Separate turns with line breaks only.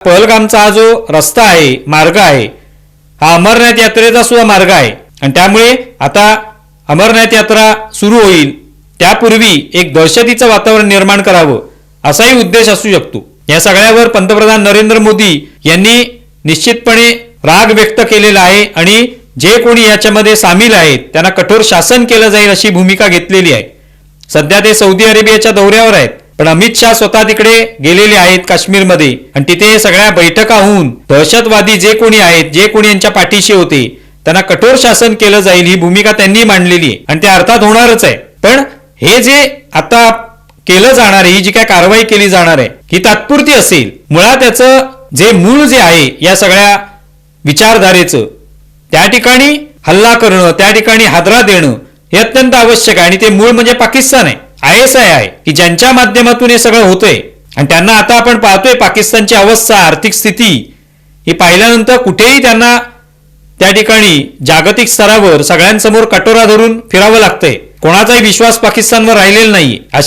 पहलगामचा हा जो रस्ता आहे, मार्ग आहे, हा अमरनाथ यात्रेचा सुद्धा मार्ग आहे आणि त्यामुळे आता अमरनाथ यात्रा सुरू होईल त्यापूर्वी एक दहशतीचं वातावरण निर्माण करावं असाही उद्देश असू शकतो. या सगळ्यावर पंतप्रधान नरेंद्र मोदी यांनी निश्चितपणे राग व्यक्त केलेला आहे आणि जे कोणी याच्यामध्ये सामील आहेत त्यांना कठोर शासन केलं जाईल अशी भूमिका घेतलेली आहे. सध्या ते सौदी अरेबियाच्या दौऱ्यावर आहेत, पण अमित शाह स्वतः तिकडे गेलेले आहेत काश्मीरमध्ये आणि तिथे सगळ्या बैठका होऊन दहशतवादी जे कोणी आहेत, जे कोणी यांच्या पाठीशी होते त्यांना कठोर शासन केलं जाईल ही भूमिका त्यांनी मांडलेली आहे आणि ते अर्थात होणारच आहे. पण हे जे आता केलं जाणार आहे, ही जी काय कारवाई केली जाणार आहे ही तात्पुरती असेल. मुळात त्याचं जे मूळ जे आहे या सगळ्या विचारधारेचं, त्या ठिकाणी हल्ला करणं, त्या ठिकाणी हादरा देणं हे अत्यंत आवश्यक आहे आणि ते मूळ म्हणजे पाकिस्तान आहे, ISI आहे की ज्यांच्या माध्यमातून हे सगळं होतंय. आणि त्यांना आता आपण पाहतोय पाकिस्तानची अवस्था, आर्थिक स्थिती ही पाहिल्यानंतर कुठेही त्यांना त्या ठिकाणी जागतिक स्तरावर सगळ्यांसमोर कटोरा धरून फिरावं लागतंय. कोणाचाही विश्वास पाकिस्तानवर राहिलेला नाही.